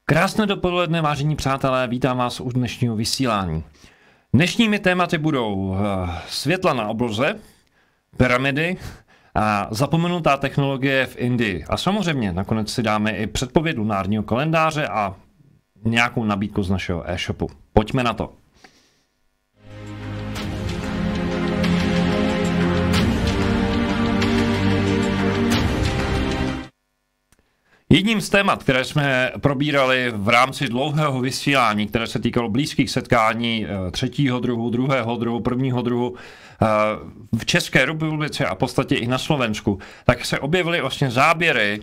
Krásné dopoledne, vážení přátelé, vítám vás u dnešního vysílání. Dnešními tématy budou světla na obloze, pyramidy a zapomenutá technologie v Indii. A samozřejmě nakonec si dáme i předpověď lunárního kalendáře a nějakou nabídku z našeho e-shopu. Pojďme na to. Jedním z témat, které jsme probírali v rámci dlouhého vysílání, které se týkalo blízkých setkání třetího druhu, druhého druhu, prvního druhu v České republice a v podstatě i na Slovensku, tak se objevily vlastně záběry,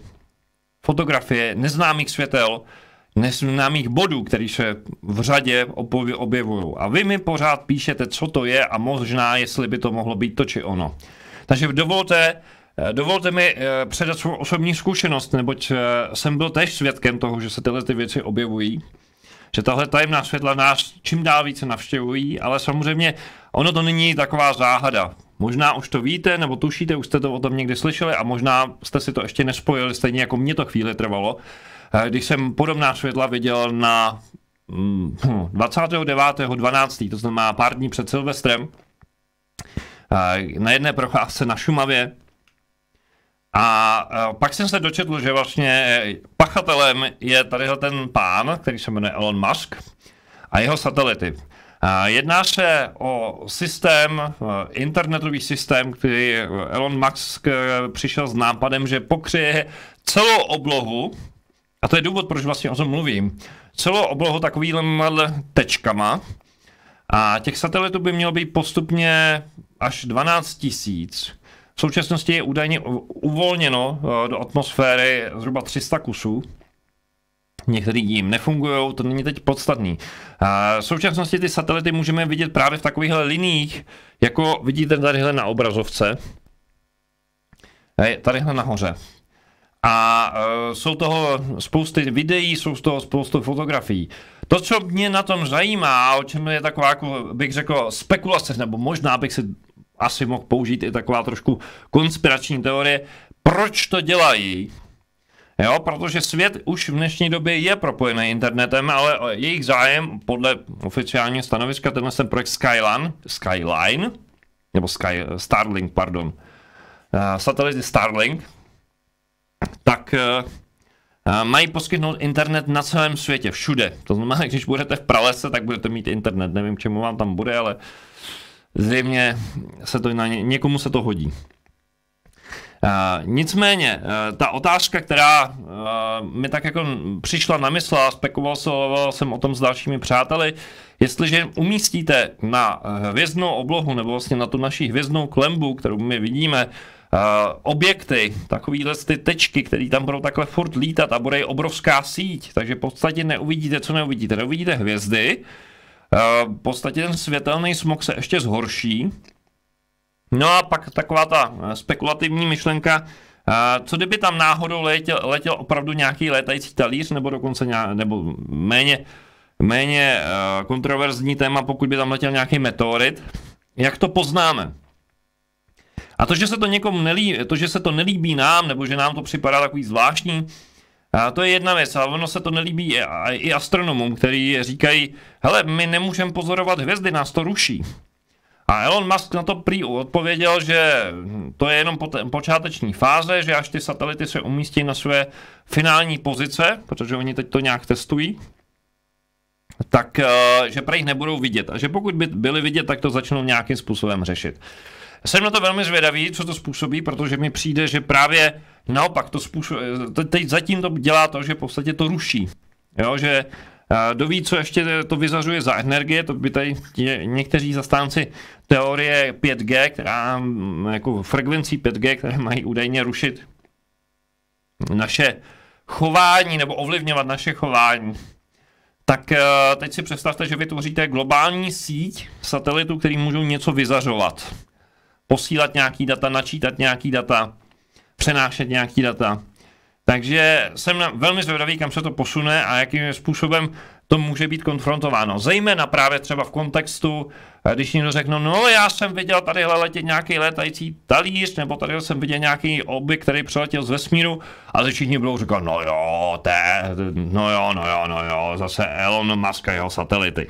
fotografie neznámých světel, neznámých bodů, které se v řadě objevují. A vy mi pořád píšete, co to je a možná, jestli by to mohlo být to či ono. Takže dovolte mi předat svou osobní zkušenost, neboť jsem byl též svědkem toho, že se tyhle ty věci objevují, že tahle tajemná světla nás čím dál více navštěvují, ale samozřejmě ono to není taková záhada. Možná už to víte, nebo tušíte, už jste to o tom někdy slyšeli a možná jste si to ještě nespojili, stejně jako mě to chvíli trvalo, když jsem podobná světla viděl na 29.12., to znamená pár dní před Silvestrem, na jedné procházce na Šumavě. A pak jsem se dočetl, že vlastně pachatelem je tadyhle ten pán, který se jmenuje Elon Musk a jeho satelity. Jedná se o systém, internetový systém, který Elon Musk přišel s nápadem, že pokryje celou oblohu, a to je důvod, proč vlastně o tom mluvím, celou oblohu takovýhle tečkama, a těch satelitů by mělo být postupně až 12 000. V současnosti je údajně uvolněno do atmosféry zhruba 300 kusů. Některý jim nefungují, to není teď podstatný. V současnosti ty satelity můžeme vidět právě v takovýchhle liniích, jako vidíte tadyhle na obrazovce. Tadyhle nahoře. A jsou toho spousty videí, jsou z toho spoustu fotografií. To, co mě na tom zajímá, o čem je taková, jako bych řekl, spekulace, nebo možná bych si asi mohl použít i taková trošku konspirační teorie, proč to dělají. Jo, protože svět už v dnešní době je propojený internetem, ale jejich zájem podle oficiálního stanoviska, tenhle ten projekt Starlink, pardon, satelity Starlink, tak mají poskytnout internet na celém světě, všude. To znamená, když budete v pralese, tak budete mít internet. Nevím, čemu vám tam bude, ale zřejmě se to někomu se to hodí. Nicméně, ta otázka, která mi tak jako přišla na mysl a spekuloval jsem o tom s dalšími přáteli, jestliže umístíte na hvězdnou oblohu nebo vlastně na tu naši hvězdnou klembu, kterou my vidíme, objekty, takovýhle ty tečky, které tam budou takhle furt lítat a bude obrovská síť, takže v podstatě neuvidíte, co neuvidíte. Neuvidíte hvězdy, v podstatě ten světelný smog se ještě zhorší. No a pak taková ta spekulativní myšlenka, co kdyby tam náhodou letěl opravdu nějaký létající talíř, nebo dokonce nebo méně kontroverzní téma, pokud by tam letěl nějaký meteorit, jak to poznáme? A to, že se to někomu nelíbí, že se to nelíbí nám, nebo že nám to připadá takový zvláštní, to je jedna věc, ale ono se to nelíbí i astronomům, kteří říkají, hele, my nemůžeme pozorovat hvězdy, nás to ruší. A Elon Musk na to prý odpověděl, že to je jenom počáteční fáze, že až ty satelity se umístí na své finální pozice, protože oni teď to nějak testují, tak že prý nebudou vidět. A že pokud by byli vidět, tak to začnou nějakým způsobem řešit. Jsem na to velmi zvědavý, co to způsobí, protože mi přijde, že právě naopak teď zatím to dělá to, že v podstatě to ruší. Jo, že kdo ví, co ještě to vyzařuje za energie, to by tady někteří zastánci teorie 5G, která jako frekvencí 5G, které mají údajně rušit naše chování nebo ovlivňovat naše chování. Tak teď si představte, že vytvoříte globální síť satelitů, který můžou něco vyzařovat. Posílat nějaký data, načítat nějaký data, přenášet nějaký data. Takže jsem velmi zvědavý, kam se to posune a jakým způsobem to může být konfrontováno. Zejména právě třeba v kontextu, když někdo řekne, no já jsem viděl tadyhle letět nějaký létající talíř, nebo tady jsem viděl nějaký objekt, který přeletěl z vesmíru, ale všichni budou říkat, no jo, zase Elon Musk a jeho satelity.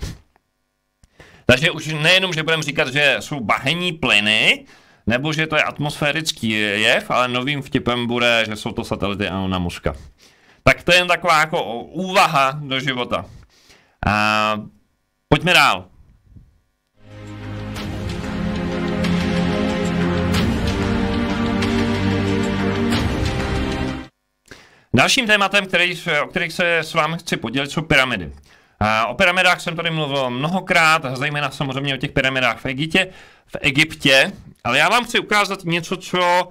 Takže už nejenom, že budeme říkat, že jsou bahenní plyny, nebo že to je atmosférický jev, ale novým vtipem bude, že jsou to satelity Elona Muska. Tak to je jen taková jako úvaha do života. Pojďme dál. Dalším tématem, o kterých se s vámi chci podělit, jsou pyramidy. O pyramidách jsem tady mluvil mnohokrát, zejména samozřejmě o těch pyramidách v Egyptě, ale já vám chci ukázat něco, co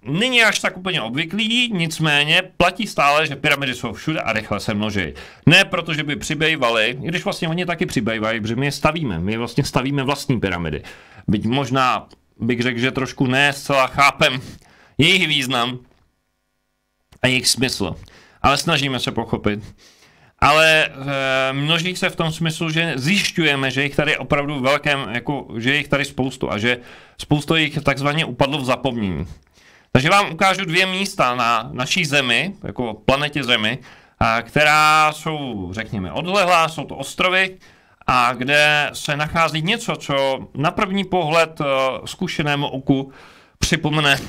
není až tak úplně obvyklý, nicméně platí stále, že pyramidy jsou všude a rychle se množí. Ne proto, že by přibývaly, i když vlastně oni taky přibývají, protože my je stavíme, my vlastně stavíme vlastní pyramidy. Byť možná bych řekl, že trošku ne zcela chápem jejich význam a jejich smysl, ale snažíme se pochopit. Ale množí se v tom smyslu, že zjišťujeme, že jich tady opravdu velkém, jako, že jich tady spoustu a že spoustu jich takzvaně upadlo v zapomnění. Takže vám ukážu 2 místa na naší Zemi, jako planetě Zemi, která jsou, řekněme, odlehlá, jsou to ostrovy, a kde se nachází něco, co na první pohled zkušenému oku připomene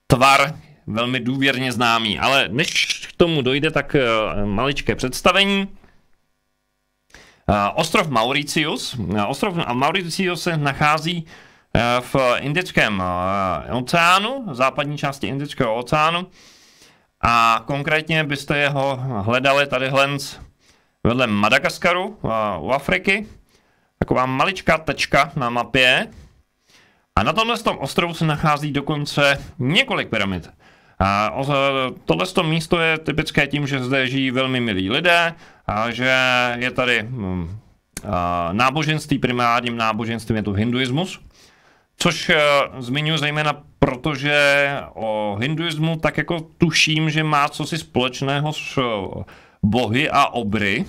tvar velmi důvěrně známý. Ale než k tomu dojde, tak maličké představení. Ostrov Mauritius. Ostrov Mauritius se nachází v Indickém oceánu, v západní části Indického oceánu. A konkrétně byste jeho hledali tady vedle Madagaskaru u Afriky. Taková maličká tečka na mapě. A na tomhle ostrovu se nachází dokonce několik pyramid. A tohle místo je typické tím, že zde žijí velmi milí lidé a že je tady náboženství, primárním náboženstvím je tu hinduismus, což zmiňuji zejména proto, že o hinduismu tak jako tuším, že má cosi společného s bohy a obry,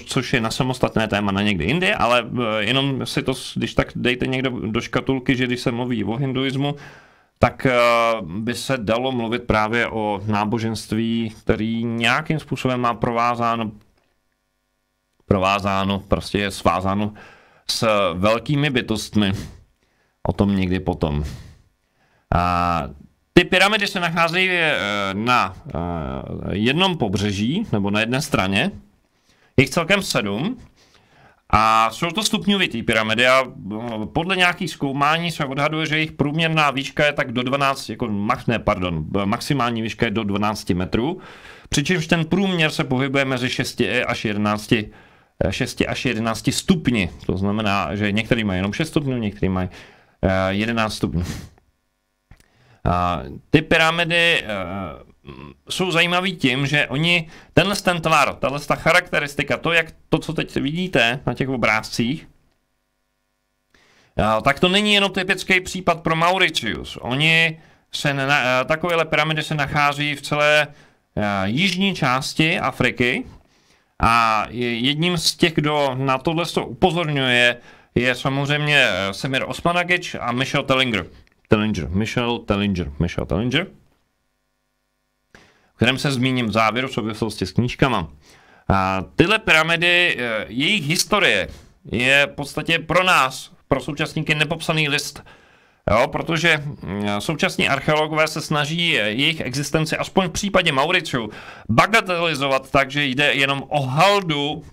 což je na samostatné téma na někdy jindy, ale jenom si to, když tak dejte někdo do škatulky, že když se mluví o hinduismu, tak by se dalo mluvit právě o náboženství, který nějakým způsobem má provázáno, prostě je svázáno s velkými bytostmi. O tom někdy potom. Ty pyramidy se nacházejí na jednom pobřeží, nebo na jedné straně. Je jich celkem 7. A jsou to stupňovitý pyramidy a podle nějakých zkoumání se odhaduje, že jejich průměrná výška je tak do 12, maximální výška je do 12 metrů, přičemž ten průměr se pohybuje mezi 6 až 11 stupni. To znamená, že některý mají jenom 6 stupňů, některý mají 11 stupňů. Ty pyramidy jsou zajímavý tím, že oni, ten tvar, ta charakteristika, to, co teď vidíte na těch obrázcích, tak to není jenom typický případ pro Mauritius. Takovéhle pyramidy se nachází v celé jižní části Afriky a jedním z těch, kdo na tohle upozorňuje, je samozřejmě Semir Osmanagic a Michel Tellinger, o kterém se zmíním v závěru v souvislosti s knížkama. Tyhle pyramidy, jejich historie je v podstatě pro nás, pro současníky, nepopsaný list. Jo, protože současní archeologové se snaží jejich existenci, aspoň v případě Mauritiu, bagatelizovat tak, že jde jenom o haldu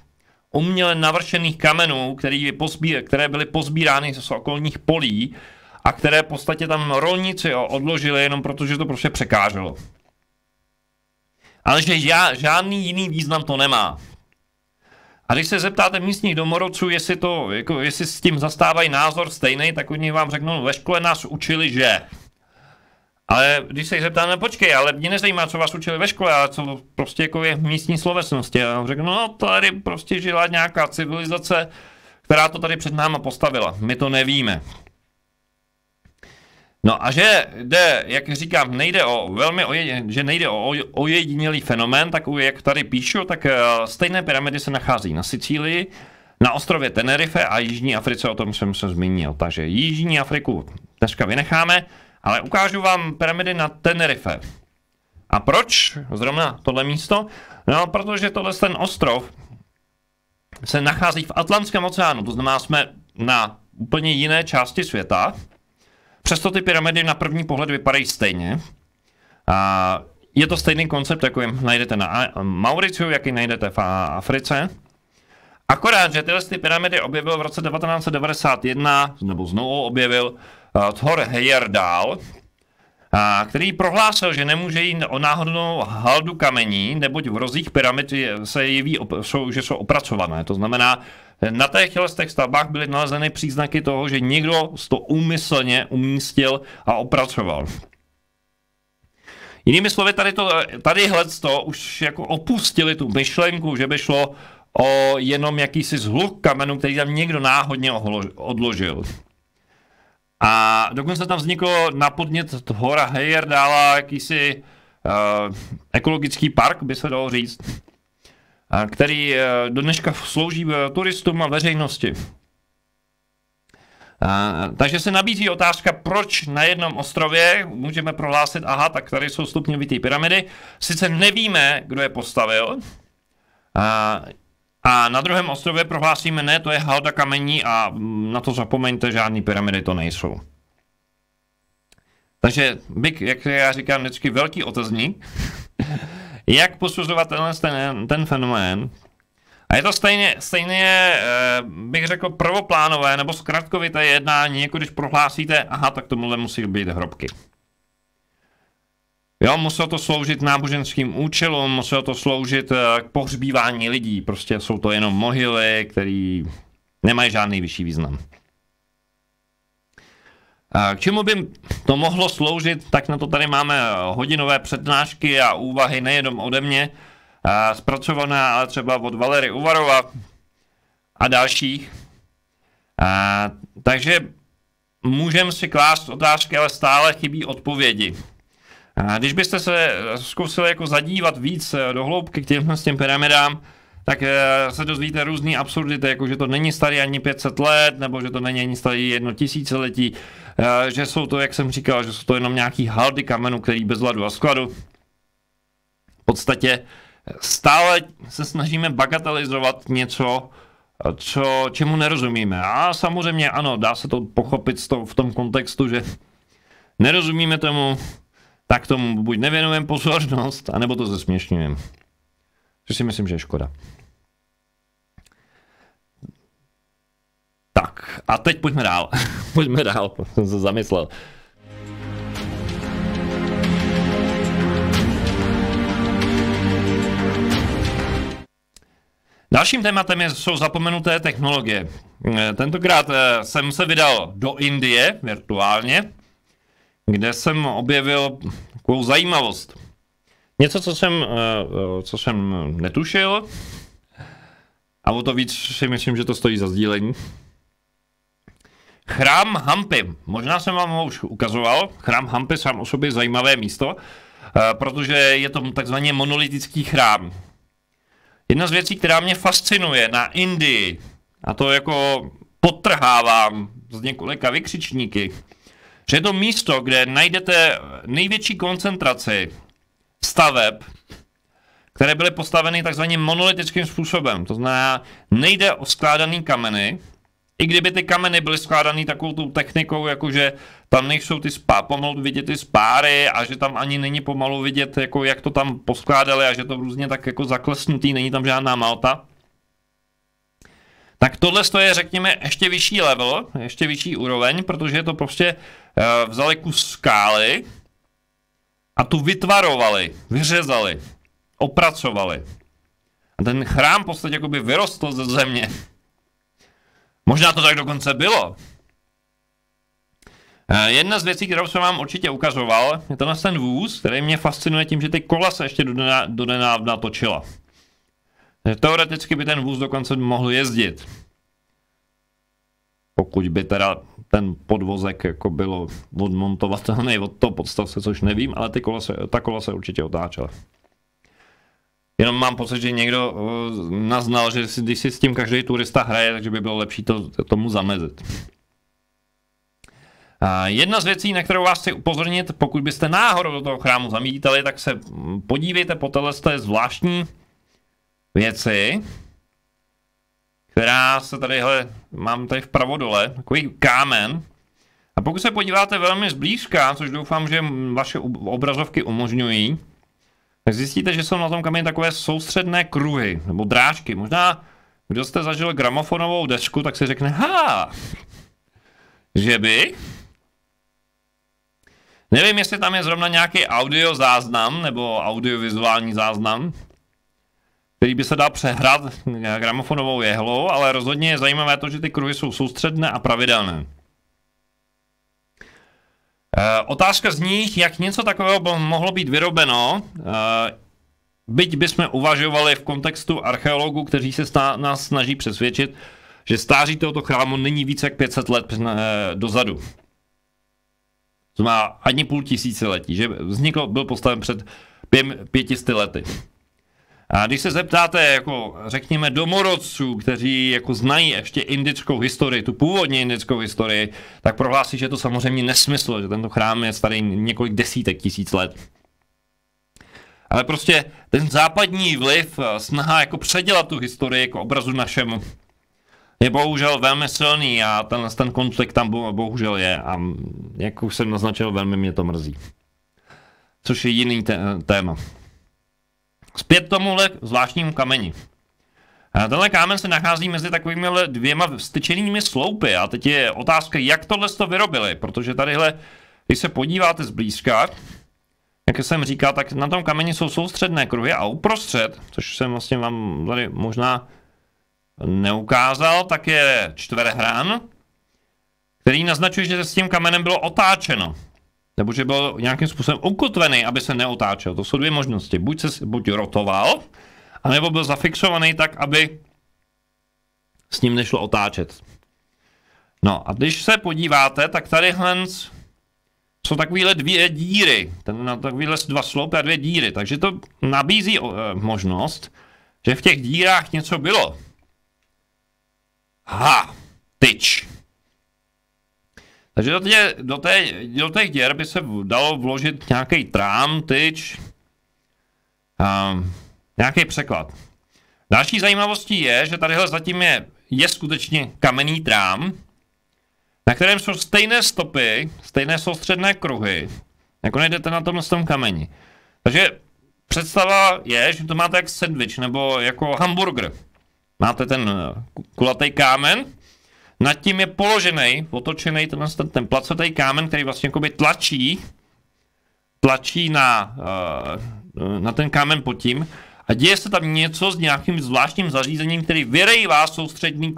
uměle navršených kamenů, které byly pozbírány z okolních polí a které v podstatě tam rolníci odložili jenom protože to prostě překáželo. Ale že žádný jiný význam to nemá. A když se zeptáte místních domorodců, jestli s tím zastávají názor stejný, tak oni vám řeknou, ve škole nás učili, že. Ale když se jich zeptáme, počkej, ale mě nezajímá, co vás učili ve škole, ale co prostě jako je v místní slovesnosti. A řeknou, no tady prostě žila nějaká civilizace, která to tady před náma postavila. My to nevíme. No a že jde, jak říkám, nejde o že nejde o ojedinělý fenomén, takový jak tady píšu, tak stejné pyramidy se nachází na Sicílii, na ostrově Tenerife a Jižní Africe, o tom jsem se zmínil. Takže Jižní Afriku dneska vynecháme, ale ukážu vám pyramidy na Tenerife. A proč zrovna tohle místo? No, protože tohle ten ostrov se nachází v Atlantském oceánu, to znamená, jsme na úplně jiné části světa. Přesto ty pyramidy na první pohled vypadají stejně. A je to stejný koncept, jako najdete na Mauriciu, jaký najdete v Africe. Akorát, že tyhle pyramidy objevil v roce 1991, nebo znovu objevil Thor Heyerdahl, který prohlásil, že nemůže jít o náhodnou haldu kamení, neboť v rozích pyramid se jeví, že jsou opracované. To znamená, na těch stavbách byly nalezeny příznaky toho, že někdo to úmyslně umístil a opracoval. Jinými slovy, tadyhle už jako opustili tu myšlenku, že by šlo o jenom jakýsi zhluk kamenu, který tam někdo náhodně odložil. A dokonce tam vzniklo na podnět Thora Heyerdahla jakýsi ekologický park, by se dalo říct, který do dneška slouží turistům a veřejnosti. Takže se nabízí otázka, proč na jednom ostrově můžeme prohlásit, aha, tak tady jsou stupňovité pyramidy. Sice nevíme, kdo je postavil, a na druhém ostrově prohlásíme, ne, to je halda kamení a na to zapomeňte, žádný pyramidy to nejsou. Takže jak já říkám vždycky, velký otazník, jak posuzovat ten fenomén. A je to stejně bych řekl, prvoplánové nebo zkratkovité jednání, jako když prohlásíte, aha, tak tomuhle musí být hrobky. Jo, muselo to sloužit náboženským účelům, muselo to sloužit k pohřbívání lidí. Prostě jsou to jenom mohyly, které nemají žádný vyšší význam. K čemu by to mohlo sloužit, tak na to tady máme hodinové přednášky a úvahy nejenom ode mě, zpracované, ale třeba od Valery Uvarova a dalších. Takže můžeme si klást otázky, ale stále chybí odpovědi. Když byste se zkusili jako zadívat víc do hloubky k těm pyramidám, tak se dozvíte různý absurdity, jako že to není starý ani 500 let, nebo že to není ani starý 1000 letí, že jsou to, jak jsem říkal, že jsou to jenom nějaký haldy kamenů, který bez ladu a skladu. V podstatě stále se snažíme bagatelizovat něco, čemu nerozumíme. A samozřejmě ano, dá se to pochopit v tom kontextu, že nerozumíme tomu, tak tomu buď nevěnujeme pozornost, anebo to zesměšňujeme. Což si myslím, že je škoda. Tak, a teď pojďme dál. Pojďme dál, jsem se zamyslel. Dalším tématem jsou zapomenuté technologie. Tentokrát jsem se vydal do Indie virtuálně, kde jsem objevil takovou zajímavost. Něco, co jsem netušil, a o to víc si myslím, že to stojí za sdílení. Chrám Hampi. Možná jsem vám ho už ukazoval. Chrám Hampi sám o sobě zajímavé místo, protože je to takzvaně monolitický chrám. Jedna z věcí, která mě fascinuje na Indii, a to jako podtrhávám z několika vykřičníky, že je to místo, kde najdete největší koncentraci staveb, které byly postaveny takzvaně monolitickým způsobem. To znamená, nejde o skládaný kameny, i kdyby ty kameny byly skládaný takovou tou technikou, jakože tam nejsou pomalu vidět ty spáry a že tam ani není pomalu vidět, jako jak to tam poskládali a že to různě tak jako zaklesnutý, není tam žádná malta. Tak tohle je, řekněme, ještě vyšší level, ještě vyšší úroveň, protože je to prostě vzali kus skály a tu vytvarovali, vyřezali, opracovali. A ten chrám v podstatě jakoby vyrostl ze země. Možná to tak dokonce bylo. Jedna z věcí, kterou jsem vám určitě ukazoval, je ten vůz, který mě fascinuje tím, že ty kola se ještě donedávna točila. Teoreticky by ten vůz dokonce mohl jezdit. Pokud by teda ten podvozek jako bylo odmontovatelný od toho podstavce, což nevím, ale ta kola se určitě otáčela. Jenom mám pocit, že někdo naznal, že když si s tím každý turista hraje, takže by bylo lepší tomu zamezit. Jedna z věcí, na kterou vás chci upozornit, pokud byste náhodou do toho chrámu zamítali, tak se podívejte po této zvláštní věci, která se tady, mám tady vpravo dole, takový kámen. A pokud se podíváte velmi zblízka, což doufám, že vaše obrazovky umožňují, tak zjistíte, že jsou na tom kameni takové soustředné kruhy, nebo drážky. Možná, kdo jste zažil gramofonovou desku, tak si řekne, že by? Nevím, jestli tam je zrovna nějaký audio záznam, nebo audiovizuální záznam, který by se dal přehrát gramofonovou jehlou, ale rozhodně je zajímavé to, že ty kruhy jsou soustředné a pravidelné. Otázka zní, jak něco takového mohlo být vyrobeno, byť bychom uvažovali v kontextu archeologů, kteří se nás snaží přesvědčit, že stáří tohoto chrámu není více jak 500 let dozadu. To má ani půl tisíciletí, že byl postaven před 500 lety. A když se zeptáte, jako řekněme, domorodců, kteří jako znají ještě indickou historii, tu původně indickou historii, tak prohlásí, že je to samozřejmě nesmysl, že tento chrám je starý několik desítek tisíc let. Ale prostě ten západní vliv, snaha jako předělat tu historii jako obrazu našemu, je bohužel velmi silný a ten konflikt tam bohužel je a jak už jsem naznačil, velmi mě to mrzí. Což je jiný téma. Zpět tomuhle zvláštnímu kameni. Tenhle kámen se nachází mezi takovými dvěma vstyčenými sloupy a teď je otázka, jak tohle to vyrobili, protože tadyhle, když se podíváte zblízka, jak jsem říkal, tak na tom kameni jsou soustředné kruhy a uprostřed, což jsem vlastně vám tady možná neukázal, tak je čtverhran, který naznačuje, že s tím kamenem bylo otáčeno. Nebo že byl nějakým způsobem ukotvený, aby se neotáčel. To jsou dvě možnosti. Buď rotoval, anebo byl zafixovaný tak, aby s ním nešlo otáčet. No a když se podíváte, tak tady jsou takovéhle dvě díry. Takovéhle dva sloupy a dvě díry. Takže to nabízí možnost, že v těch dírách něco bylo. Tyč. Takže do těch děr by se dalo vložit nějaký trám, tyč, nějaký překlad. Další zajímavostí je, že tadyhle zatím je skutečně kamenný trám, na kterém jsou stejné stopy, stejné soustředné kruhy, jako najdete na tom kameni. Takže představa je, že to máte jak sandwich, nebo jako hamburger. Máte ten kulatý kámen, nad tím je položený, otočený ten placatý kámen, který vlastně jakoby tlačí na ten kámen pod tím a děje se tam něco s nějakým zvláštním zařízením, který vyrejvá soustřední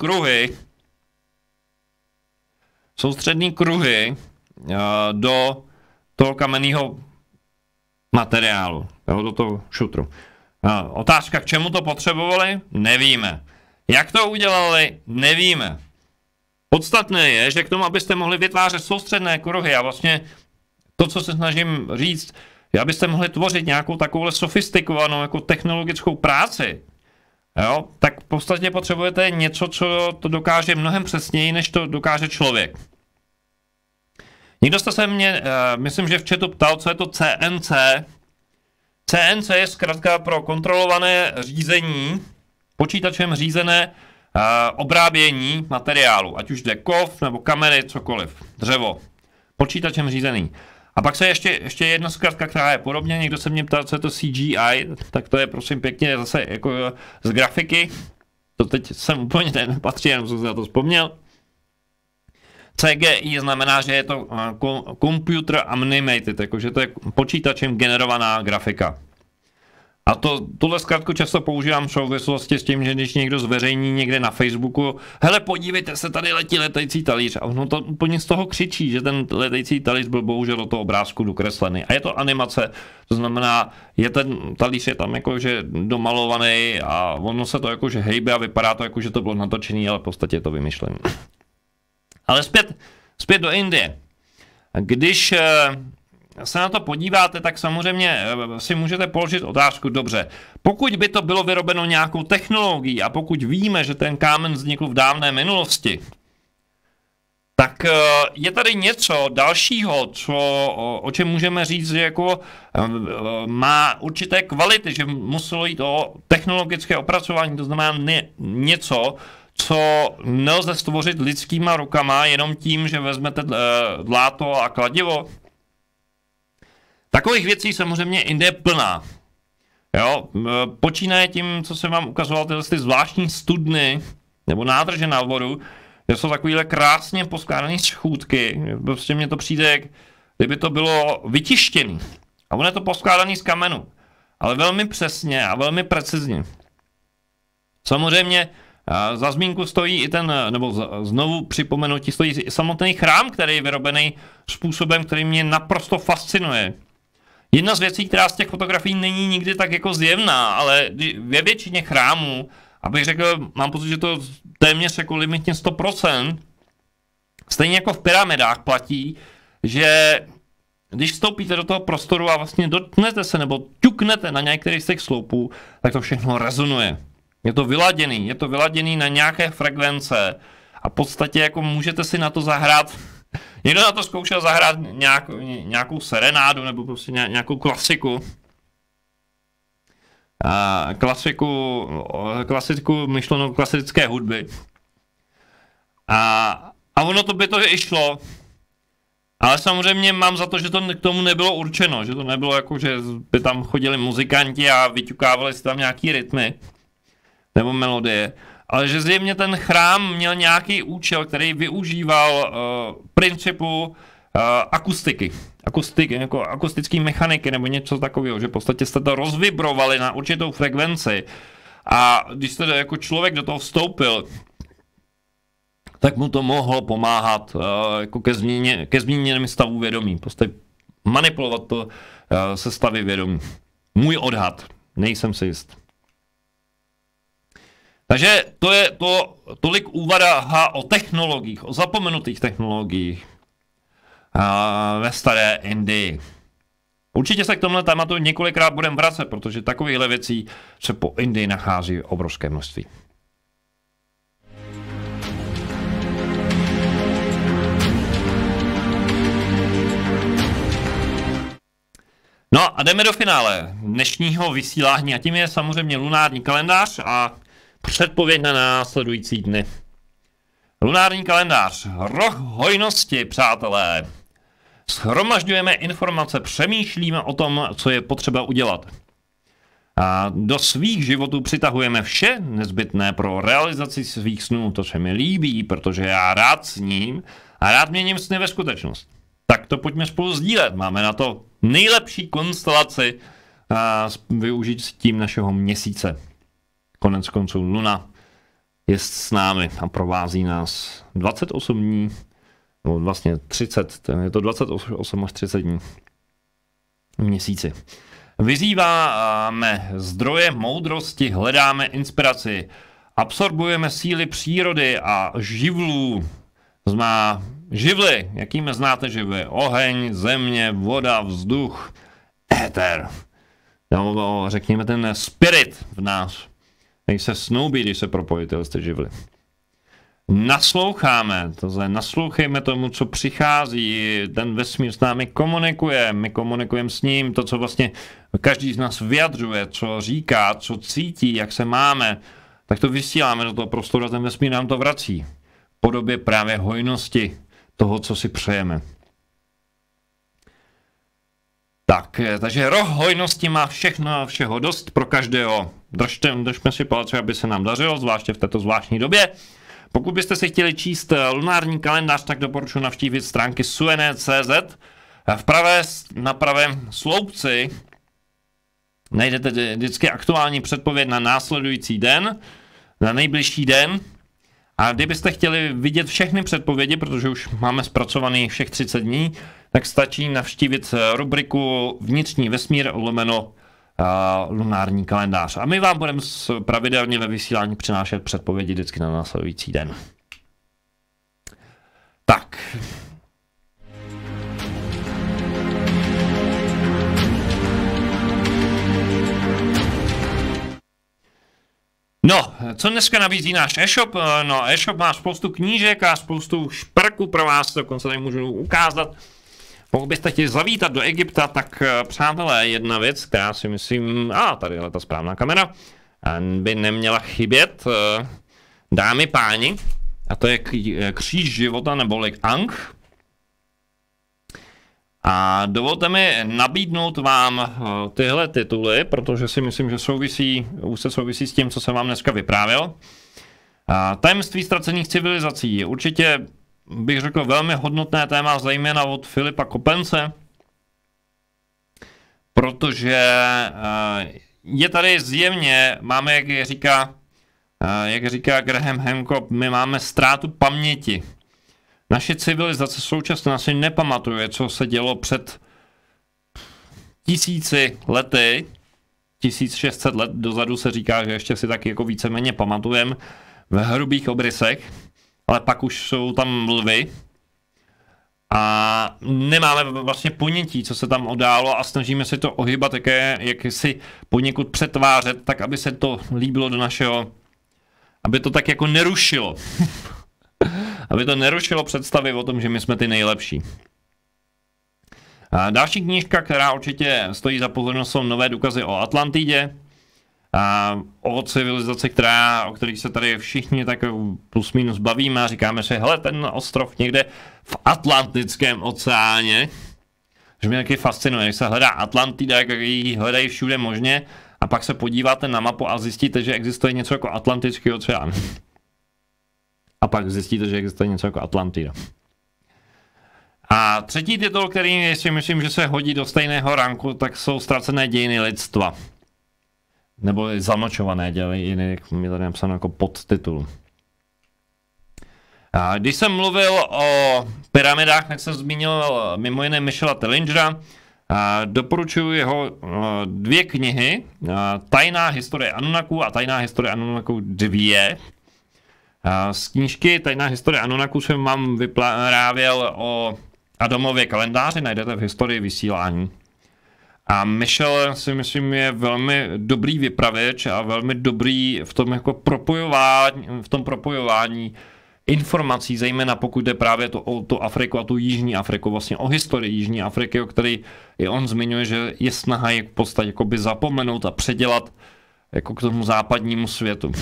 kruhy do toho kamenného materiálu, do toho šutru. Otázka, k čemu to potřebovali? Nevíme. Jak to udělali? Nevíme. Podstatné je, že k tomu, abyste mohli vytvářet soustředné kruhy a vlastně to, co se snažím říct, je, abyste mohli tvořit nějakou takovou sofistikovanou jako technologickou práci, jo, tak v podstatě potřebujete něco, co to dokáže mnohem přesněji, než to dokáže člověk. Někdo jste se mě, myslím, že v chatu ptal, co je to CNC. CNC je zkrátka pro kontrolované řízení, počítačem řízené obrábění materiálu, ať už jde kov, nebo kameny, cokoliv, dřevo, počítačem řízený. A pak se ještě jedna zkratka, která je podobně, někdo se mě ptal, co je to CGI, tak to je prosím pěkně zase jako z grafiky, to teď jsem úplně nepatří, jenom jsem se na to vzpomněl. CGI znamená, že je to computer animated, jakože to je počítačem generovaná grafika. A tuhle zkrátku často používám v souvislosti s tím, že když někdo zveřejní někde na Facebooku, hele, podívejte se, tady letí letající talíř. A ono to úplně z toho křičí, že ten letající talíř byl bohužel do toho obrázku dokreslený. A je to animace, to znamená, ten talíř je tam jakože domalovaný a ono se to jakože hejbe a vypadá to jako, že to bylo natočený, ale v podstatě je to vymyšlený. Ale zpět Zpět do Indie. Když se na to podíváte, tak samozřejmě si můžete položit otázku, dobře, pokud by to bylo vyrobeno nějakou technologií a pokud víme, že ten kámen vznikl v dávné minulosti, tak je tady něco dalšího, o čem můžeme říct, že jako má určité kvality, že muselo jít o technologické opracování, to znamená něco, co nelze stvořit lidskýma rukama jenom tím, že vezmete dláto a kladivo. Takových věcí samozřejmě Indie plná. Jo? Počínaje tím, co jsem vám ukazoval, ty zvláštní studny nebo nádrže na vodu, že jsou takovýhle krásně poskládané schůdky. Prostě mně to přijde, kdyby to bylo vytištěné. A ono je to poskládané z kamenu. Ale velmi přesně a velmi precizně. Samozřejmě za zmínku stojí i ten, nebo znovu připomenutí, stojí i samotný chrám, který je vyrobený způsobem, který mě naprosto fascinuje. Jedna z věcí, která z těch fotografií není nikdy tak jako zjevná, ale ve většině chrámů, abych řekl, mám pocit, že to téměř jako limitně 100%, stejně jako v pyramidách platí, že když vstoupíte do toho prostoru a vlastně dotknete se nebo ťuknete na některý z těch sloupů, tak to všechno rezonuje. Je to vyladěný na nějaké frekvence a v podstatě jako můžete si na to zahrát. Někdo na to zkoušel zahrát nějakou nebo prostě nějakou klasiku. Klasiku myšlenou klasické hudby. A ono to by to i šlo. Ale samozřejmě mám za to, že to k tomu nebylo určeno. Že to nebylo jako, že by tam chodili muzikanti a vyťukávali si tam nějaký rytmy. Nebo melodie. Ale že zjevně ten chrám měl nějaký účel, který využíval principu akustiky. Jako akustické mechaniky nebo něco takového, že v podstatě jste to rozvibrovali na určitou frekvenci a když jste jako člověk do toho vstoupil, tak mu to mohlo pomáhat jako ke změně stavu vědomí. Prostě manipulovat to se stavy vědomí. Můj odhad, nejsem si jist. Takže to je tolik úvada o technologiích, o zapomenutých technologiích ve staré Indii. Určitě se k tomuhle tématu několikrát budeme vracet, protože takovýchhle věcí se po Indii nachází obrovské množství. No a jdeme do finále dnešního vysílání a tím je samozřejmě lunární kalendář a předpověď na následující dny. Lunární kalendář. Roh hojnosti, přátelé. Shromažďujeme informace, přemýšlíme o tom, co je potřeba udělat. A do svých životů přitahujeme vše nezbytné pro realizaci svých snů. To se mi líbí, protože já rád sním a rád měním sny ve skutečnost. Tak to pojďme spolu sdílet. Máme na to nejlepší konstelaci a využít s tím našeho měsíce. Konec konců Luna je s námi a provází nás 28 dní, nebo vlastně 30, je to 28 až 30 dní v měsíci. Vyzýváme zdroje moudrosti, hledáme inspiraci, absorbujeme síly přírody a živlů. Znamená živly, jakými znáte živly? Oheň, země, voda, vzduch, éter. Nebo řekněme ten spirit v nás. Když se snoubí, když se propojí tyhle živly. Nasloucháme, to znamená naslouchejme tomu, co přichází, ten vesmír s námi komunikuje, my komunikujeme s ním, to, co vlastně každý z nás vyjadřuje, co říká, co cítí, jak se máme, tak to vysíláme do toho prostoru a ten vesmír nám to vrací. V podobě právě hojnosti toho, co si přejeme. Tak, takže roh hojnosti má všeho dost pro každého. Držme si palce, aby se nám dařilo, zvláště v této zvláštní době. Pokud byste si chtěli číst lunární kalendář, tak doporučuji navštívit stránky suene.cz. Na pravém sloupci najdete vždycky aktuální předpověď na následující den, na nejbližší den. A kdybyste chtěli vidět všechny předpovědi, protože už máme zpracovaný všech 30 dní, tak stačí navštívit rubriku Vnitřní vesmír / lunární kalendář. A my vám budeme pravidelně ve vysílání přinášet předpovědi vždycky na následující den. Tak, No, co dneska nabízí náš e-shop? No, e-shop má spoustu knížek a spoustu šperků pro vás, dokonce tady můžu ukázat. Pokud byste chtěli zavítat do Egypta, tak přátelé, jedna věc, která si myslím, tady je ta správná kamera, by neměla chybět, dámy, páni, a to je kříž života neboli Ankh. A dovolte mi nabídnout vám tyhle tituly, protože si myslím, že už se souvisí s tím, co jsem vám dneska vyprávěl. Tajemství ztracených civilizací je určitě, bych řekl, velmi hodnotné téma, zejména od Filipa Kopence, protože je tady zjevně, máme, jak říká Graham Hancock, my máme ztrátu paměti. Naše civilizace současná si nepamatuje, co se dělo před 1000 lety, 1600 let dozadu se říká, že ještě si taky jako víceméně pamatujeme v hrubých obrysech, ale pak už jsou tam mlvy a nemáme vlastně ponětí, co se tam událo a snažíme se to ohybat, jak si poněkud přetvářet, tak aby se to líbilo do našeho, aby to tak jako nerušilo. Aby to nerušilo představy o tom, že my jsme ty nejlepší. Další knížka, která určitě stojí za pozornost, jsou Nové důkazy o Atlantidě. O civilizaci, o kterých se tady všichni tak plus minus bavíme a říkáme si, hele, ten ostrov někde v Atlantickém oceáně, že mě taky fascinuje, jak se hledá Atlantida, jak ji hledají všude možně a pak se podíváte na mapu a zjistíte, že existuje něco jako Atlantický oceán. A pak zjistíte, že existuje něco jako Atlantida. A třetí titul, který si myslím, že se hodí do stejného ranku, tak jsou Ztracené dějiny lidstva. Nebo Zamlčované dějiny, jak mi tady napsáno jako podtitul. A když jsem mluvil o pyramidách, tak jsem zmínil mimo jiné Michela Tellingera. Doporučuji jeho 2 knihy, Tajná historie Anunnaků a Tajná historie Anunnaků 2. Z knížky Tajná historie Anunnaků jsem vám vyprávěl o Adamově kalendáři, najdete v historii vysílání. A Michel si myslím je velmi dobrý vypravěč a velmi dobrý v tom jako propojování informací, zejména pokud jde právě o tu Afriku a tu Jižní Afriku, vlastně o historii Jižní Afriky, o které i on zmiňuje, že je snaha je v podstatě jakoby zapomenout a předělat jako k tomu západnímu světu.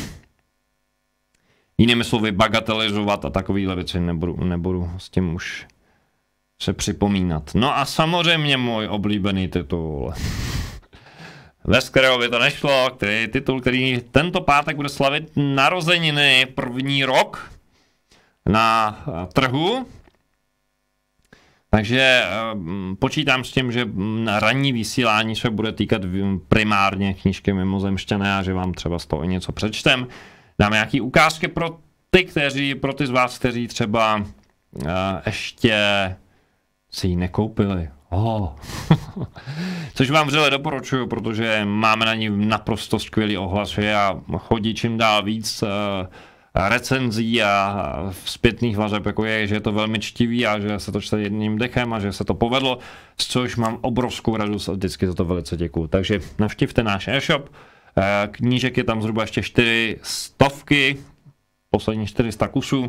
Jinými slovy bagatelizovat a takovýhle věci nebudu s tím už se připomínat. No a samozřejmě můj oblíbený titul. Bez kterého by to nešlo, titul, který tento pátek bude slavit narozeniny, první rok na trhu. Takže počítám s tím, že na ranní vysílání se bude týkat primárně knížky Mimozemšťané a že vám třeba z toho něco přečtem. Dáme nějaký ukázky pro ty z vás, kteří třeba ještě si ji nekoupili. Což vám vřele doporučuju, protože máme na ní naprosto skvělý ohlasy a chodí čím dál víc recenzí a zpětných vazeb, jako je, že je to velmi čtivý a že se to čte jedním dechem a že se to povedlo, z což mám obrovskou radost a vždycky za to velice děkuju. Takže navštivte náš e-shop, knížek je tam zhruba ještě 400, poslední 400 kusů,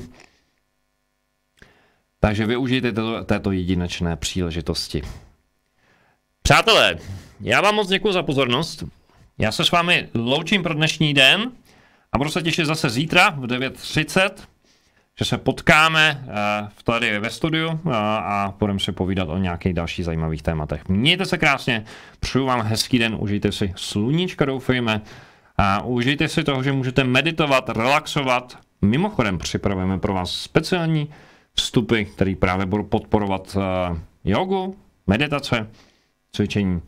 takže využijte této jedinečné příležitosti. Přátelé, já vám moc děkuji za pozornost, já se s vámi loučím pro dnešní den a budu se těšit zase zítra v 9:30, že se potkáme tady ve studiu a budeme si povídat o nějakých dalších zajímavých tématech. Mějte se krásně, přeju vám hezký den, užijte si sluníčka, doufejme, a užijte si toho, že můžete meditovat, relaxovat. Mimochodem připravujeme pro vás speciální vstupy, které právě budou podporovat jogu, meditace, cvičení.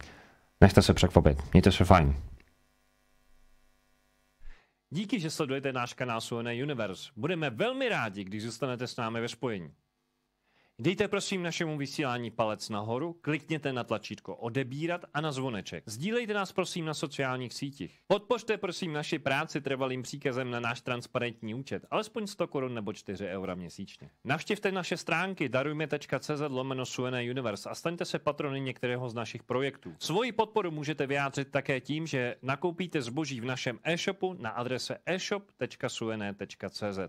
Nechte se překvapit, mějte se fajn. Díky, že sledujete náš kanál Suene Universe. Budeme velmi rádi, když zůstanete s námi ve spojení. Dejte prosím našemu vysílání palec nahoru, klikněte na tlačítko odebírat a na zvoneček. Sdílejte nás prosím na sociálních sítích. Podpořte prosím naši práci trvalým příkazem na náš transparentní účet, alespoň 100 korun nebo 4 eura měsíčně. Navštivte naše stránky darujme.cz/Suené Universe a staňte se patrony některého z našich projektů. Svoji podporu můžete vyjádřit také tím, že nakoupíte zboží v našem e-shopu na adrese e-shop.suené.cz.